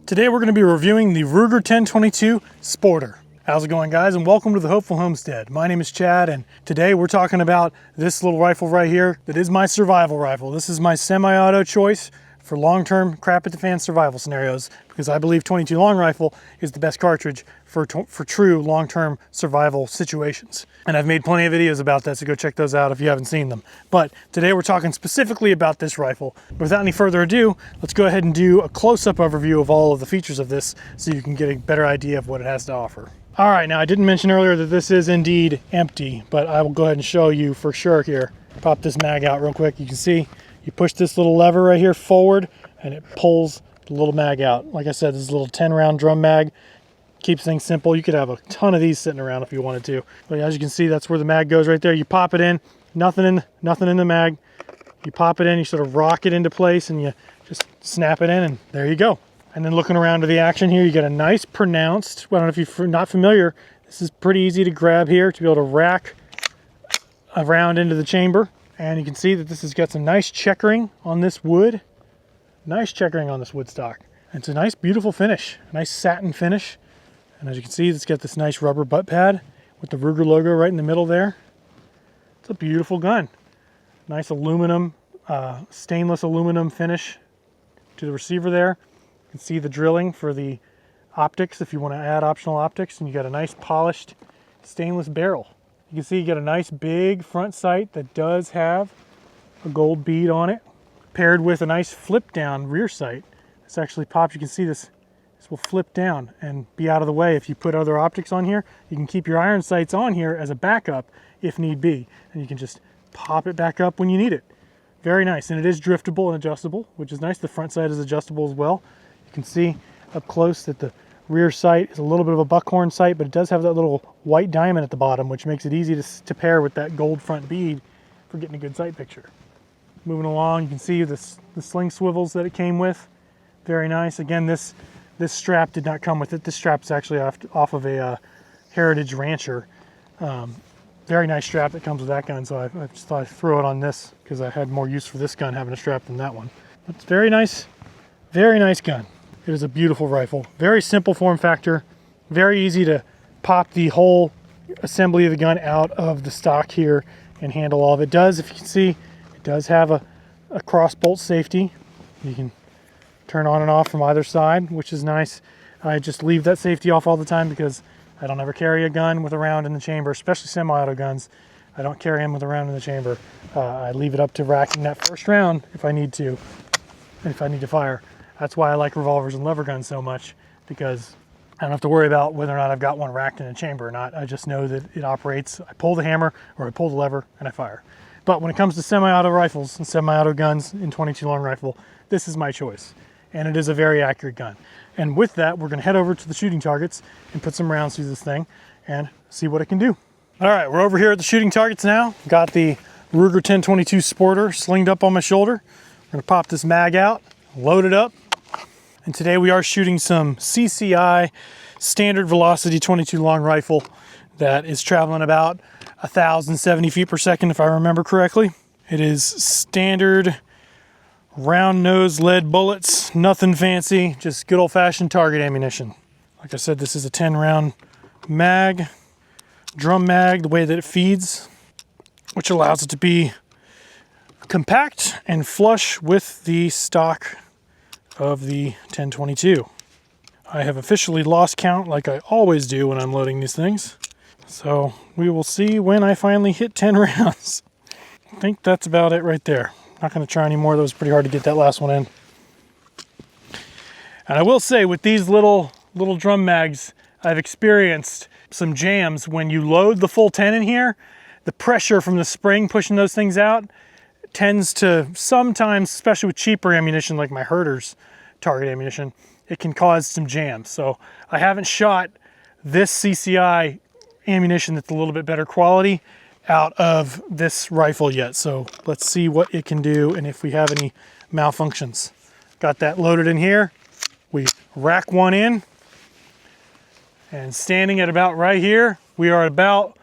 Today we're going to be reviewing the Ruger 1022 Sporter. How's it going, guys, and welcome to the Hopeful Homestead. My name is Chad, and today we're talking about this little rifle right here that is my survival rifle. This is my semi-auto choice for long-term crap-at-the-fan survival scenarios because I believe 22 long rifle is the best cartridge for true long-term survival situations. And I've made plenty of videos about that, so go check those out if you haven't seen them. But today we're talking specifically about this rifle. Without any further ado, let's go ahead and do a close-up overview of all of the features of this so you can get a better idea of what it has to offer. All right, now I didn't mention earlier that this is indeed empty, but I will go ahead and show you for sure here. Pop this mag out real quick. You can see you push this little lever right here forward and it pulls the little mag out. Like I said, this is a little 10 round drum mag. Keeps things simple. You could have a ton of these sitting around if you wanted to. But as you can see, that's where the mag goes right there. You pop it in, nothing in the mag. You pop it in, you sort of rock it into place and you just snap it in and there you go. And then looking around to the action here, you get a nice pronounced, well, I don't know if you're not familiar, this is pretty easy to grab here to be able to rack around into the chamber. And you can see that this has got some nice checkering on this wood. Nice checkering on this wood stock. And it's a nice, beautiful finish. A nice satin finish. And as you can see, it's got this nice rubber butt pad with the Ruger logo right in the middle there. It's a beautiful gun. Nice aluminum, stainless aluminum finish to the receiver there. You can see the drilling for the optics if you want to add optional optics. And you got a nice polished stainless barrel. You can see you got a nice big front sight that does have a gold bead on it, paired with a nice flip down rear sight. This actually pops. You can see this will flip down and be out of the way. If you put other optics on here, you can keep your iron sights on here as a backup if need be, and you can just pop it back up when you need it. Very nice, and it is driftable and adjustable, which is nice. The front sight is adjustable as well. You can see up close that the rear sight is a little bit of a buckhorn sight, but it does have that little white diamond at the bottom, which makes it easy to pair with that gold front bead for getting a good sight picture. Moving along, you can see the sling swivels that it came with. Very nice. Again, this strap did not come with it. This strap is actually off of a Heritage Rancher. Very nice strap that comes with that gun, so I just thought I'd throw it on this because I had more use for this gun having a strap than that one. But it's very nice gun. It is a beautiful rifle. Very simple form factor. Very easy to pop the whole assembly of the gun out of the stock here and handle all of it. It does, if you can see, it does have a cross bolt safety. You can turn on and off from either side, which is nice. I just leave that safety off all the time because I don't ever carry a gun with a round in the chamber, especially semi-auto guns. I don't carry them with a round in the chamber. I leave it up to racking that first round if I need to, and if I need to fire. That's why I like revolvers and lever guns so much, because I don't have to worry about whether or not I've got one racked in a chamber or not. I just know that it operates. I pull the hammer or I pull the lever and I fire. But when it comes to semi-auto rifles and semi-auto guns in 22 long rifle, this is my choice. And it is a very accurate gun. And with that, we're going to head over to the shooting targets and put some rounds through this thing and see what it can do. All right, we're over here at the shooting targets now. Got the Ruger 1022 Sporter slinged up on my shoulder. We're going to pop this mag out, load it up. And today we are shooting some CCI standard velocity 22 long rifle that is traveling about 1,070 feet per second, if I remember correctly. It is standard round nose lead bullets, nothing fancy, just good old fashioned target ammunition. Like I said, this is a 10 round mag, drum mag, the way that it feeds, which allows it to be compact and flush with the stock of the 1022. I have officially lost count like I always do when I'm loading these things. So we will see when I finally hit 10 rounds. I think that's about it right there. Not going to try any more. That was pretty hard to get that last one in. And I will say with these little drum mags, I've experienced some jams when you load the full 10 in here. The pressure from the spring pushing those things out tends to sometimes, especially with cheaper ammunition like my Herter's target ammunition, it can cause some jams. So I haven't shot this CCI ammunition that's a little bit better quality out of this rifle yet. So let's see what it can do and if we have any malfunctions. Got that loaded in here. We rack one in and standing at about right here, we are about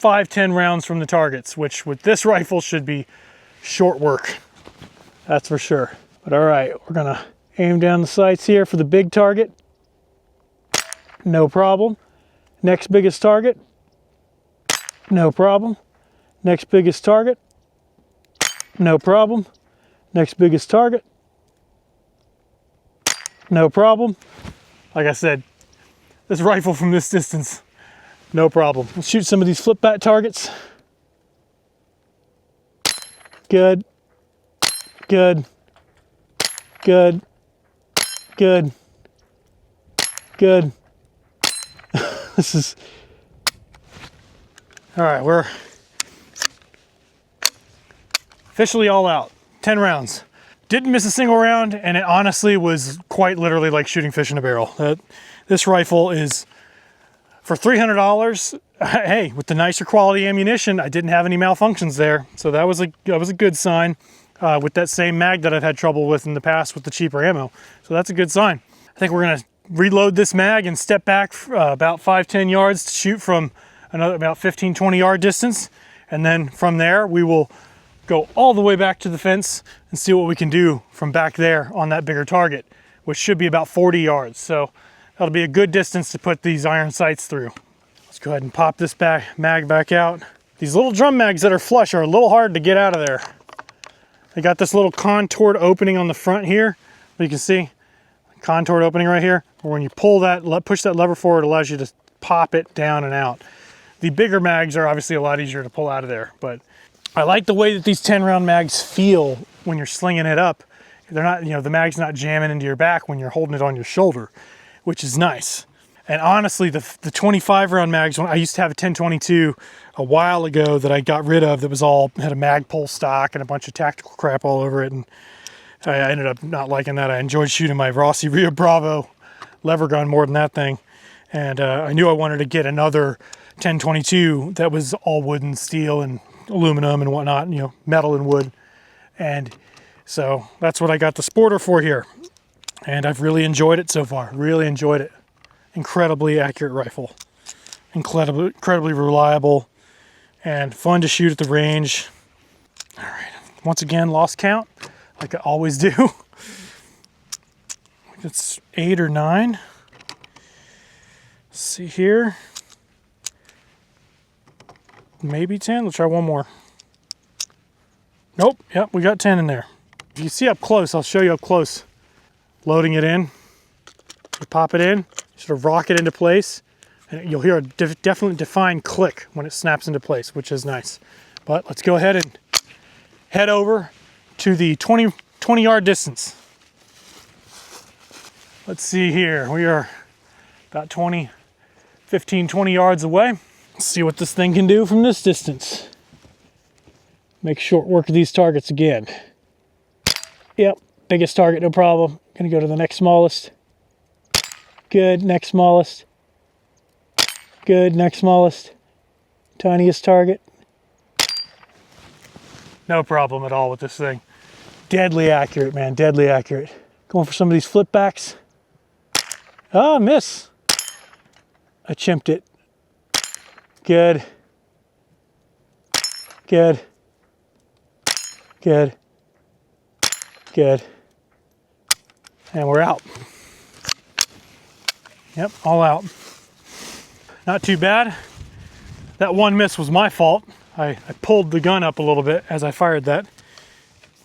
5-10 rounds from the targets, which with this rifle should be short work. That's for sure. But all right, we're gonna Aim down the sights here for the big target. No problem. Next biggest target. No problem. Next biggest target. No problem. Next biggest target. No problem. Like I said, this rifle from this distance, no problem. Let's shoot some of these flip back targets. Good. Good. Good. Good. Good. This is... All right, we're officially all out. 10 rounds. Didn't miss a single round, and it honestly was quite literally like shooting fish in a barrel. This rifle is, for $300, hey, with the nicer quality ammunition, I didn't have any malfunctions there. So that was a good sign, with that same mag that I've had trouble with in the past with the cheaper ammo. So that's a good sign. I think we're gonna reload this mag and step back about 5-10 yards to shoot from another about 15-20 yard distance. And then from there, we will go all the way back to the fence and see what we can do from back there on that bigger target, which should be about 40 yards. So that'll be a good distance to put these iron sights through. Let's go ahead and pop this mag back out. These little drum mags that are flush are a little hard to get out of there. They got this little contoured opening on the front here. You can see contoured opening right here, where when you pull that, push that lever forward, it allows you to pop it down and out. The bigger mags are obviously a lot easier to pull out of there, but I like the way that these 10 round mags feel when you're slinging it up. They're not, you know, the mag's not jamming into your back when you're holding it on your shoulder, which is nice. And honestly, the 25 round mags, when I used to have a 1022 a while ago that I got rid of, that was all, had a mag pull stock and a bunch of tactical crap all over it. And I ended up not liking that. I enjoyed shooting my Rossi Rio Bravo lever gun more than that thing. And I knew I wanted to get another 1022 that was all wood and steel and aluminum and whatnot, you know, metal and wood. And so that's what I got the Sporter for here. And I've really enjoyed it so far, really enjoyed it. Incredibly accurate rifle, incredibly reliable, and fun to shoot at the range. All right, once again, lost count, like I always do. It's 8 or 9. Let's see here. Maybe 10. Let's try one more. Nope. Yep, we got 10 in there. If you see up close, I'll show you up close. Loading it in. You pop it in, sort of rock it into place, and you'll hear a definitely defined click when it snaps into place, which is nice. But let's go ahead and head over to the 20 yard distance. Let's see here. We are about 15, 20 yards away. Let's see what this thing can do from this distance. Make short work of these targets again. Yep, biggest target, no problem. Gonna go to the next smallest. Good, next smallest. Good, next smallest. Tiniest target. No problem at all with this thing. Deadly accurate, man, deadly accurate. Going for some of these flip backs. Ah, miss. I chimped it. Good. Good. Good. Good. And we're out. Yep, all out. Not too bad. That one miss was my fault. I pulled the gun up a little bit as I fired that.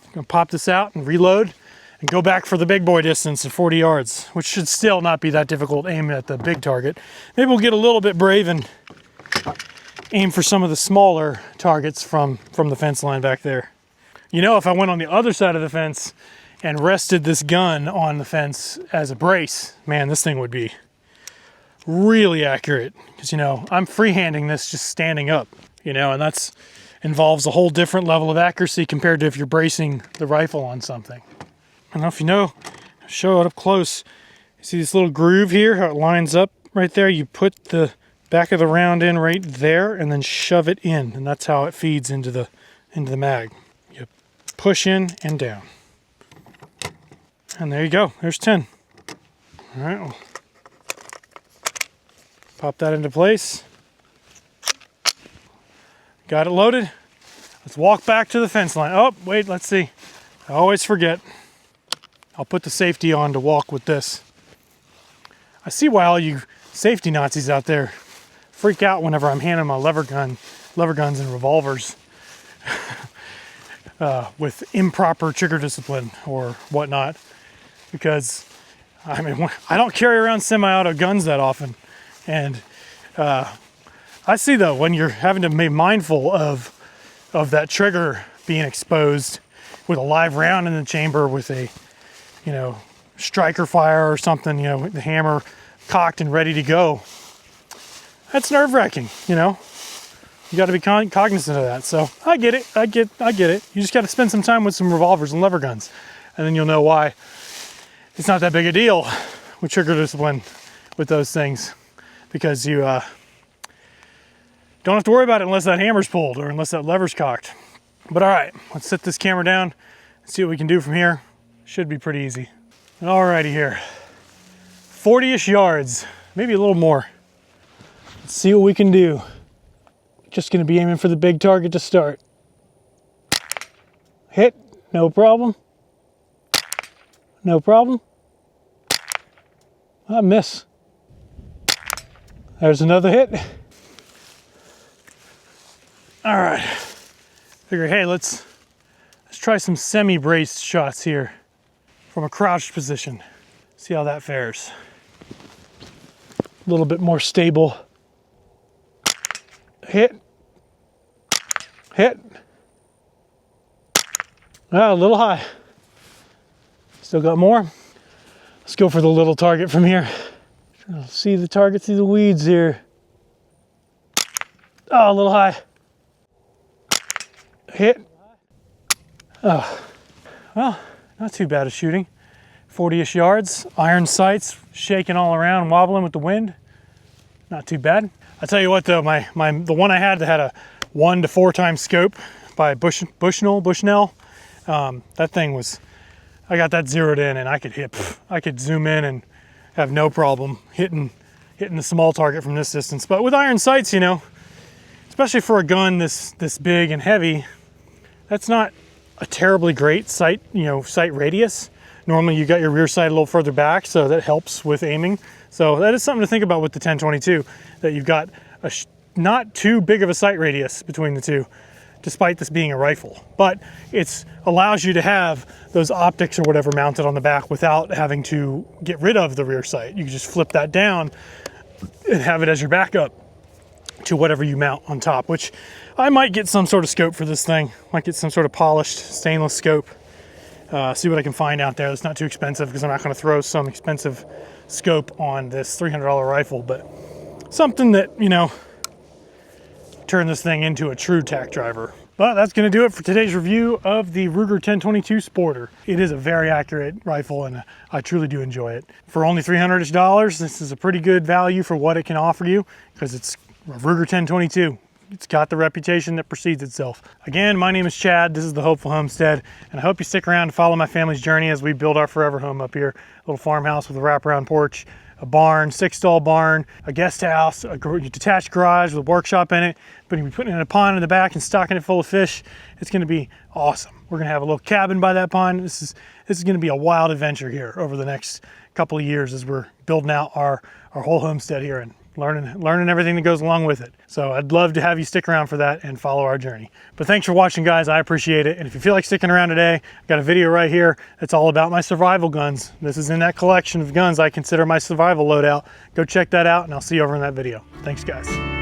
I'm gonna pop this out and reload and go back for the big boy distance at 40 yards, which should still not be that difficult aiming at the big target. Maybe we'll get a little bit brave and aim for some of the smaller targets from the fence line back there. You know, if I went on the other side of the fence and rested this gun on the fence as a brace, man, this thing would be really accurate. Because, you know, I'm freehanding this just standing up, you know, and that's involves a whole different level of accuracy compared to if you're bracing the rifle on something. I don't know if you know, show it up close. You see this little groove here, how it lines up right there? You put the back of the round in right there and then shove it in, and that's how it feeds into the mag. You push in and down. And there you go, there's 10. All right, well, pop that into place. Got it loaded. Let's walk back to the fence line. Oh, wait, let's see. I always forget. I'll put the safety on to walk with this. I see why all you safety Nazis out there freak out whenever I'm handing my lever guns and revolvers with improper trigger discipline or whatnot, because I mean, I don't carry around semi-auto guns that often, and I see though when you're having to be mindful of that trigger being exposed with a live round in the chamber with a, you know, striker fire or something, you know, with the hammer cocked and ready to go. That's nerve-wracking, you know. You got to be cognizant of that. So I get it. I get it. You just got to spend some time with some revolvers and lever guns, and then you'll know why it's not that big a deal with trigger discipline with those things, because you don't have to worry about it unless that hammer's pulled or unless that lever's cocked. But all right, let's set this camera down and see what we can do from here. Should be pretty easy. Alrighty here, 40-ish yards, maybe a little more. Let's see what we can do. Just gonna be aiming for the big target to start. Hit, no problem. No problem. I miss. There's another hit. All right. Figure, hey, let's try some semi-braced shots here from a crouched position. See how that fares. A little bit more stable. Hit. Hit. Ah, a little high. Still got more. Let's go for the little target from here. I'll see the target through the weeds here. Oh, a little high. Hit. Oh, well, not too bad of shooting. 40-ish yards, iron sights, shaking all around, wobbling with the wind. Not too bad. I tell you what though, the one I had that had a 1 to 4 times scope by Bushnell. That thing was, I got that zeroed in and I could zoom in and have no problem hitting the small target from this distance. But with iron sights, you know, especially for a gun this big and heavy, that's not a terribly great sight radius. Normally you got your rear sight a little further back, so that helps with aiming. So that is something to think about with the 1022, that you've got not too big of a sight radius between the two, despite this being a rifle. But it allows you to have those optics or whatever mounted on the back without having to get rid of the rear sight. You can just flip that down and have it as your backup to whatever you mount on top, which I might get some sort of scope for this thing. Might get some sort of polished stainless scope. See what I can find out there that's not too expensive, because I'm not going to throw some expensive scope on this $300 rifle, but something that, you know, turn this thing into a true tack driver. But that's going to do it for today's review of the Ruger 1022 Sporter. It is a very accurate rifle and I truly do enjoy it. For only $300-ish, this is a pretty good value for what it can offer you, because it's a Ruger 1022. It's got the reputation that precedes itself. Again, my name is Chad. This is the Hopeful Homestead, and I hope you stick around to follow my family's journey as we build our forever home up here. A little farmhouse with a wraparound porch, a barn, 6-stall barn, a guest house, a detached garage with a workshop in it. But we're putting in a pond in the back and stocking it full of fish. It's going to be awesome. We're going to have a little cabin by that pond. This is going to be a wild adventure here over the next couple of years as we're building out our whole homestead here and learning everything that goes along with it. So I'd love to have you stick around for that and follow our journey. But thanks for watching, guys. I appreciate it. And if you feel like sticking around today, I've got a video right here that's all about my survival guns. This is in that collection of guns I consider my survival loadout. Go check that out, and I'll see you over in that video. Thanks, guys.